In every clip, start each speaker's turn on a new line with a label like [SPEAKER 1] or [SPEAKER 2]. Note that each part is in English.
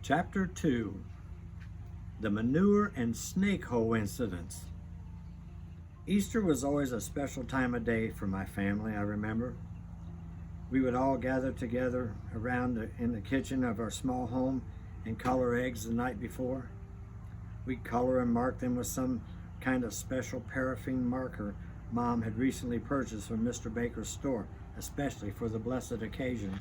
[SPEAKER 1] Chapter 2, The Manure and Snake Hole Incidents. Easter was always a special time of day for my family, I remember. We would all gather together in the kitchen of our small home and color eggs the night before. We'd color and mark them with some kind of special paraffin marker Mom had recently purchased from Mr. Baker's store, especially for the blessed occasion.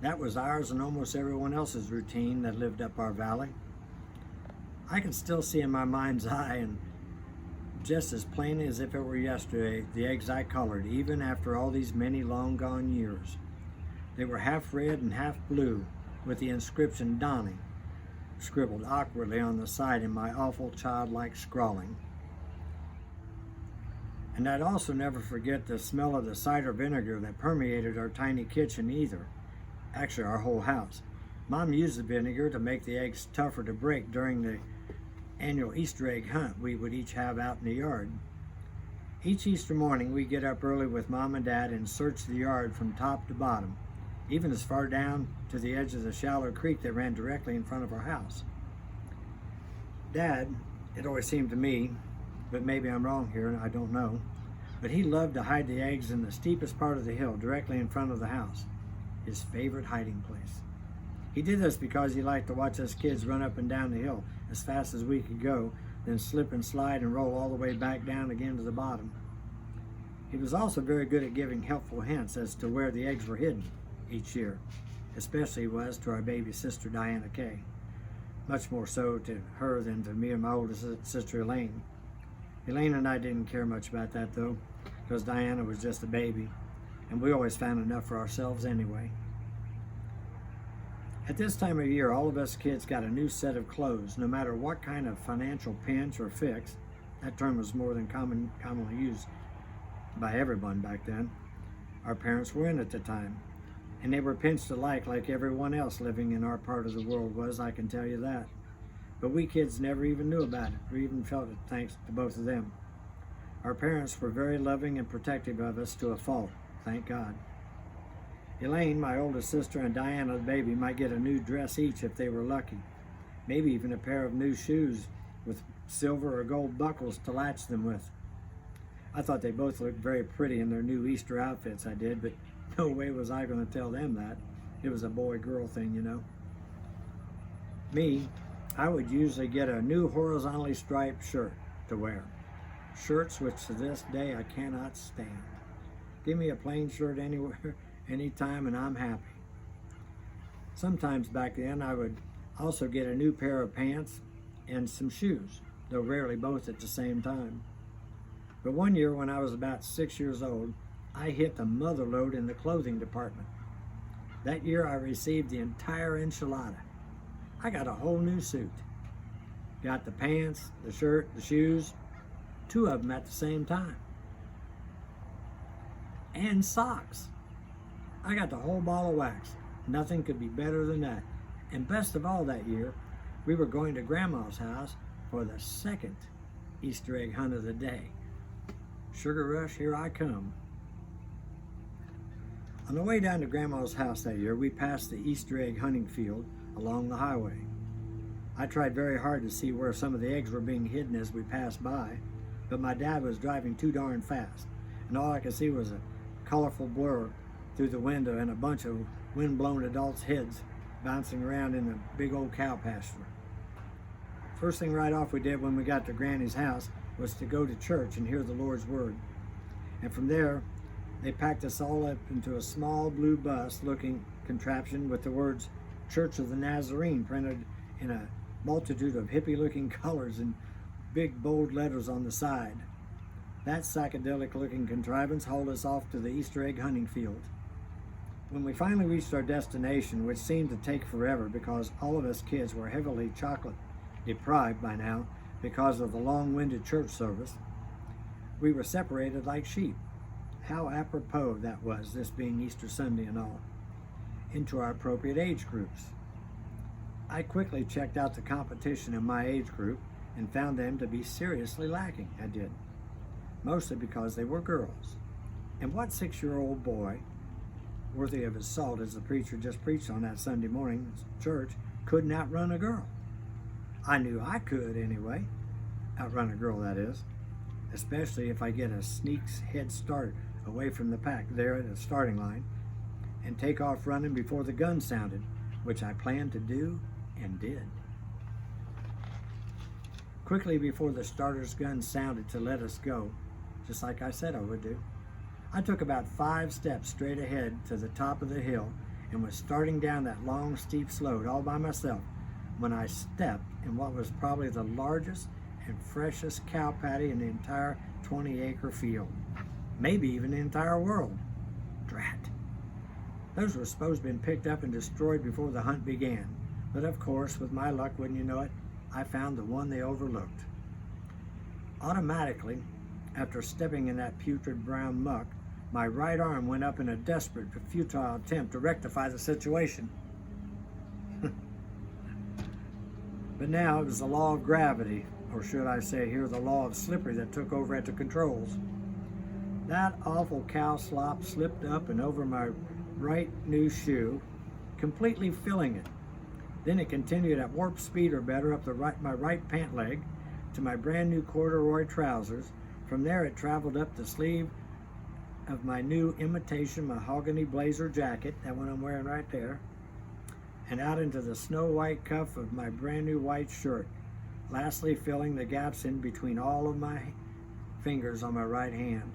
[SPEAKER 1] That was ours and almost everyone else's routine that lived up our valley. I can still see in my mind's eye, and just as plain as if it were yesterday, the eggs I colored, even after all these many long gone years. They were half red and half blue, with the inscription Donnie scribbled awkwardly on the side in my awful childlike scrawling. And I'd also never forget the smell of the cider vinegar that permeated our tiny kitchen either. Actually, our whole house. Mom used the vinegar to make the eggs tougher to break during the annual Easter egg hunt we would each have out in the yard. Each Easter morning, we'd get up early with Mom and Dad and search the yard from top to bottom, even as far down to the edge of the shallow creek that ran directly in front of our house. Dad, it always seemed to me, but maybe I'm wrong here, I don't know, but he loved to hide the eggs in the steepest part of the hill directly in front of the house, his favorite hiding place. He did this because he liked to watch us kids run up and down the hill as fast as we could go, then slip and slide and roll all the way back down again to the bottom. He was also very good at giving helpful hints as to where the eggs were hidden each year, especially was to our baby sister Diana Kay. Much more so to her than to me and my oldest sister Elaine. Elaine and I didn't care much about that though, because Diana was just a baby, and we always found enough for ourselves anyway. At this time of year, all of us kids got a new set of clothes, no matter what kind of financial pinch or fix. That term was more than commonly used by everyone back then. Our parents were in at the time, and they were pinched alike like everyone else living in our part of the world was, I can tell you that. But we kids never even knew about it, or even felt it, thanks to both of them. Our parents were very loving and protective of us to a fault, thank God. Elaine, my oldest sister, and Diana, the baby, might get a new dress each if they were lucky. Maybe even a pair of new shoes with silver or gold buckles to latch them with. I thought they both looked very pretty in their new Easter outfits, I did, but no way was I going to tell them that. It was a boy-girl thing, you know. Me, I would usually get a new horizontally striped shirt to wear. Shirts which to this day I cannot stand. Give me a plain shirt anywhere, anytime, and I'm happy. Sometimes back then I would also get a new pair of pants and some shoes, though rarely both at the same time. But one year when I was about 6 years old, I hit the mother lode in the clothing department. That year I received the entire enchilada. I got a whole new suit. Got the pants, the shirt, the shoes, two of them at the same time. And socks. I got the whole ball of wax. Nothing could be better than that. And best of all that year, we were going to Grandma's house for the second Easter egg hunt of the day. Sugar rush, here I come. On the way down to Grandma's house that year, we passed the Easter egg hunting field along the highway. I tried very hard to see where some of the eggs were being hidden as we passed by, but my dad was driving too darn fast, and all I could see was a colorful blur through the window and a bunch of wind-blown adults' heads bouncing around in a big old cow pasture. First thing right off we did when we got to Granny's house was to go to church and hear the Lord's word. And from there, they packed us all up into a small blue bus-looking contraption with the words Church of the Nazarene printed in a multitude of hippie-looking colors and big bold letters on the side. That psychedelic-looking contrivance hauled us off to the Easter egg hunting field. When we finally reached our destination, which seemed to take forever because all of us kids were heavily chocolate deprived by now because of the long-winded church service, we were separated like sheep. How apropos that was, this being Easter Sunday and all, into our appropriate age groups. I quickly checked out the competition in my age group and found them to be seriously lacking, I did. Mostly because they were girls. And what 6-year-old boy worthy of his salt, as the preacher just preached on that Sunday morning at church, couldn't outrun a girl. I knew I could anyway. Outrun a girl, that is. Especially if I get a sneak's head start away from the pack there at the starting line and take off running before the gun sounded, which I planned to do and did. Quickly before the starter's gun sounded to let us go, just like I said I would do, I took about 5 steps straight ahead to the top of the hill and was starting down that long, steep slope all by myself when I stepped in what was probably the largest and freshest cow patty in the entire 20-acre field. Maybe even the entire world. Drat. Those were supposed to have been picked up and destroyed before the hunt began. But of course, with my luck, wouldn't you know it, I found the one they overlooked. Automatically, after stepping in that putrid brown muck, my right arm went up in a desperate but futile attempt to rectify the situation. But now it was the law of gravity, or should I say here, the law of slippery, that took over at the controls. That awful cow slop slipped up and over my right new shoe, completely filling it. Then it continued at warp speed or better up my right pant leg to my brand new corduroy trousers. From there it traveled up the sleeve of my new imitation mahogany blazer jacket, that one I'm wearing right there, and out into the snow white cuff of my brand new white shirt, lastly filling the gaps in between all of my fingers on my right hand.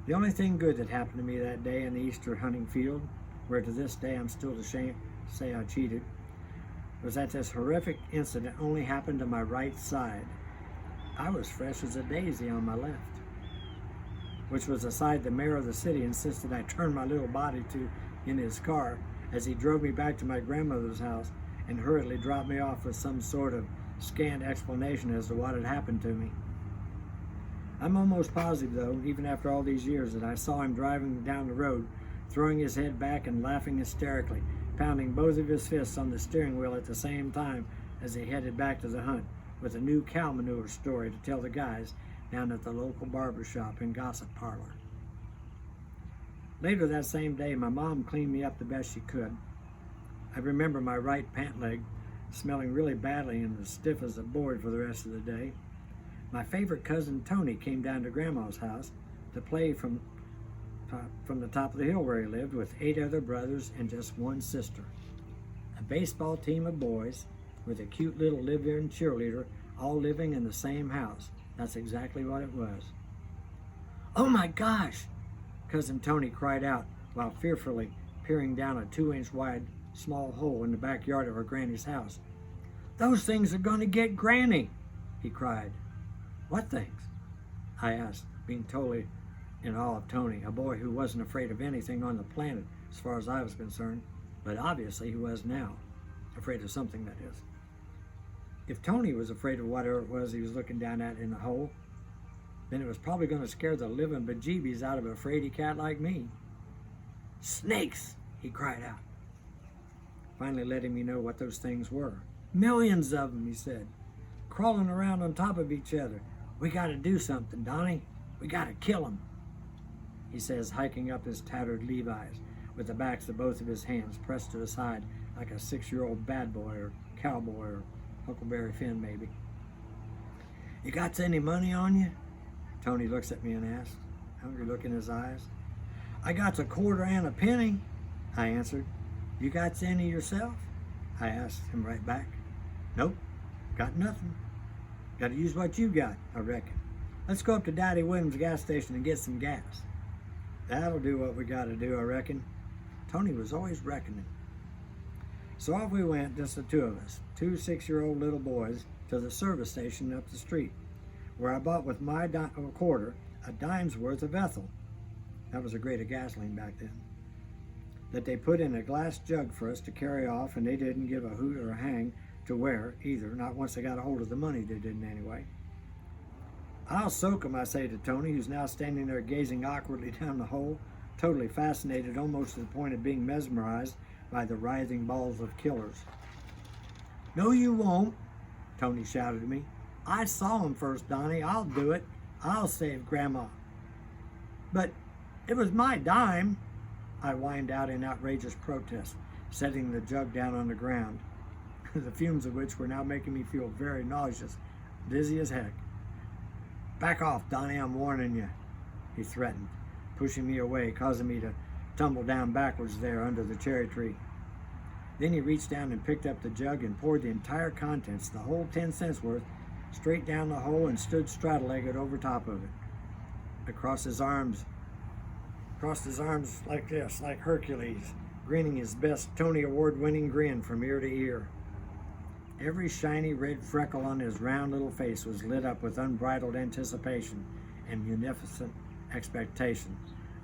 [SPEAKER 1] The only thing good that happened to me that day in the Easter hunting field, where to this day I'm still ashamed to say I cheated, was that this horrific incident only happened to my right side. I was fresh as a daisy on my left, which was the side the mayor of the city insisted I turn my little body to in his car as he drove me back to my grandmother's house and hurriedly dropped me off with some sort of scant explanation as to what had happened to me. I'm almost positive, though, even after all these years, that I saw him driving down the road, throwing his head back and laughing hysterically, pounding both of his fists on the steering wheel at the same time as he headed back to the hunt with a new cow manure story to tell the guys down at the local barber shop and gossip parlor. Later that same day, my mom cleaned me up the best she could. I remember my right pant leg smelling really badly and as stiff as a board for the rest of the day. My favorite cousin Tony came down to Grandma's house to play from the top of the hill where he lived with 8 other brothers and just 1 sister. A baseball team of boys with a cute little live-in cheerleader all living in the same house. That's exactly what it was. "Oh my gosh!" Cousin Tony cried out while fearfully peering down a 2-inch wide small hole in the backyard of her granny's house. "Those things are going to get Granny!" he cried. "What things?" I asked, being totally in awe of Tony, a boy who wasn't afraid of anything on the planet as far as I was concerned, but obviously he was now, afraid of something, that is. If Tony was afraid of whatever it was he was looking down at in the hole, then it was probably going to scare the living bejeebies out of a fraidy cat like me. "Snakes!" he cried out, finally letting me know what those things were. "Millions of them," he said, "crawling around on top of each other. We got to do something, Donnie. We got to kill them," he says, hiking up his tattered Levi's with the backs of both of his hands pressed to his side like a 6-year-old bad boy or cowboy or Huckleberry Finn, maybe. "You got any money on you?" Tony looks at me and asks, hungry look in his eyes. "I got a quarter and a penny," I answered. "You got any yourself?" I asked him right back. "Nope, got nothing. Got to use what you got, I reckon. Let's go up to Daddy Williams' gas station and get some gas." "That'll do what we got to do, I reckon." Tony was always reckoning. So off we went, just the 2 of us, 2 6-year-old little boys, to the service station up the street, where I bought with my quarter a dime's worth of ethyl. That was a grade of gasoline back then. That they put in a glass jug for us to carry off, and they didn't give a hoot or a hang to where either, not once they got a hold of the money, they didn't anyway. "I'll soak 'em," I say to Tony, who's now standing there gazing awkwardly down the hole, totally fascinated, almost to the point of being mesmerized by the writhing balls of killers. "No, you won't," Tony shouted at me. "I saw him first, Donnie. I'll do it. I'll save Grandma." "But It was my dime, I whined out in outrageous protest, setting the jug down on the ground, the fumes of which were now making me feel very nauseous, dizzy as heck. Back off, Donnie, I'm warning you, he threatened, pushing me away, causing me to tumble down backwards there under the cherry tree. Then he reached down and picked up the jug and poured the entire contents, the whole 10 cents worth, straight down the hole and stood straddle-legged over top of it. Crossed his arms like this, like Hercules, grinning his best Tony Award-winning grin from ear to ear. Every shiny red freckle on his round little face was lit up with unbridled anticipation and munificent expectation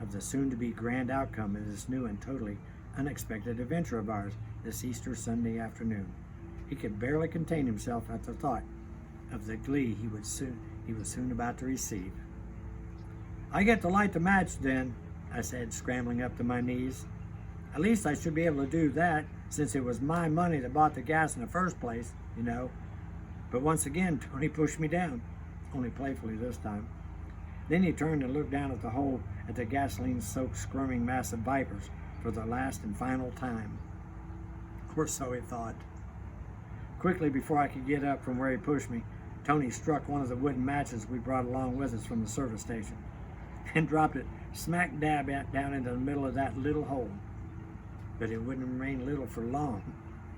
[SPEAKER 1] of the soon-to-be grand outcome of this new and totally unexpected adventure of ours this Easter Sunday afternoon. He could barely contain himself at the thought of the glee he was soon about to receive. I get to light the match then, I said, scrambling up to my knees. At least I should be able to do that, since it was my money that bought the gas in the first place, you know. But once again, Tony pushed me down, only playfully this time. Then he turned and looked down at the hole at the gasoline-soaked, squirming mass of vipers for the last and final time. Or so he thought. Quickly, before I could get up from where he pushed me, Tony struck one of the wooden matches we brought along with us from the service station and dropped it smack dab down into the middle of that little hole. But it wouldn't remain little for long.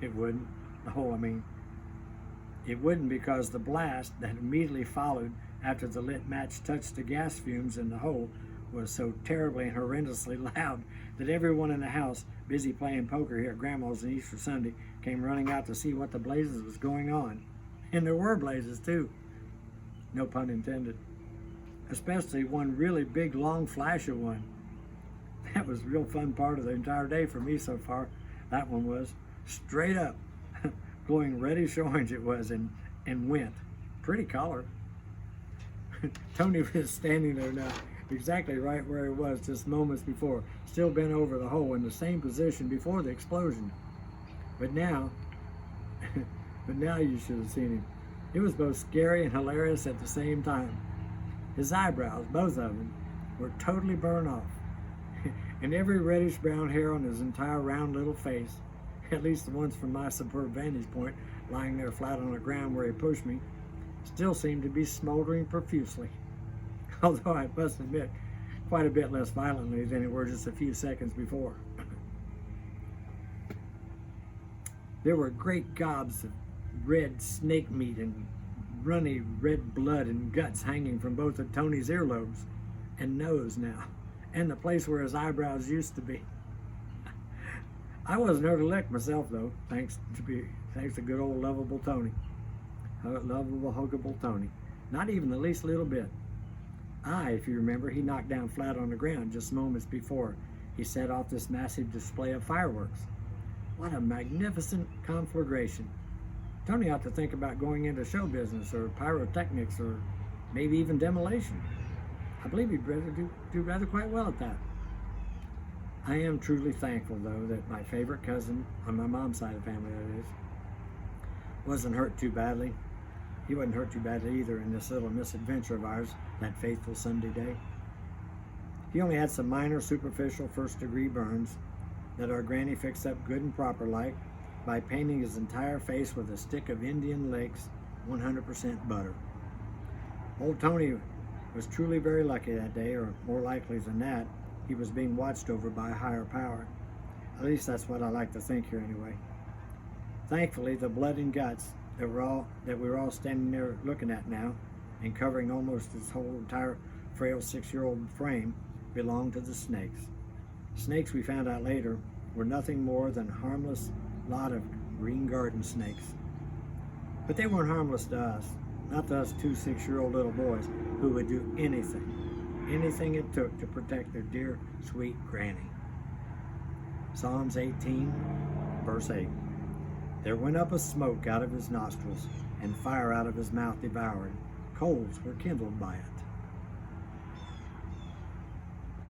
[SPEAKER 1] It wouldn't. The hole, I mean. It wouldn't, because the blast that immediately followed after the lit match touched the gas fumes in the hole was so terribly and horrendously loud that everyone in the house, busy playing poker here at Grandma's on Easter Sunday, came running out to see what the blazes was going on. And there were blazes, too. No pun intended. Especially one really big, long flash of one. That was a real fun part of the entire day for me so far. That one was. Straight up. Glowing reddish orange it was, and went. Pretty color. Tony was standing there now, exactly right where he was just moments before, still bent over the hole in the same position before the explosion. But now you should have seen him. It was both scary and hilarious at the same time. His eyebrows, both of them, were totally burned off, and every reddish brown hair on his entire round little face, at least the ones from my superb vantage point, lying there flat on the ground where he pushed me, still seemed to be smoldering profusely, although I must admit, quite a bit less violently than it were just a few seconds before. There were great gobs of red snake meat and runny red blood and guts hanging from both of Tony's earlobes and nose now, and the place where his eyebrows used to be. I wasn't hurt a lick myself, though, thanks to good old lovable Tony. Lovable, huggable Tony. Not even the least little bit. If you remember, he knocked down flat on the ground just moments before he set off this massive display of fireworks. What a magnificent conflagration. Tony ought to think about going into show business or pyrotechnics or maybe even demolition. I believe he'd do rather quite well at that. I am truly thankful, though, that my favorite cousin, on my mom's side of the family that is, wasn't hurt too badly. He wasn't hurt too badly either in this little misadventure of ours that faithful Sunday day. He only had some minor superficial first-degree burns that our granny fixed up good and proper like by painting his entire face with a stick of Indian Lakes 100% butter. Old Tony was truly very lucky that day, or more likely than that, he was being watched over by a higher power. At least that's what I like to think here anyway. Thankfully, the blood and guts that we were all standing there looking at now, and covering almost his whole entire frail 6-year-old frame, belonged to the snakes. Snakes, we found out later, were nothing more than a harmless lot of green garden snakes. But they weren't harmless to us, not to us 2 6-year-old little boys who would do anything it took to protect their dear, sweet granny. Psalms 18, verse 8. There went up a smoke out of his nostrils, and fire out of his mouth devoured. Coals were kindled by it.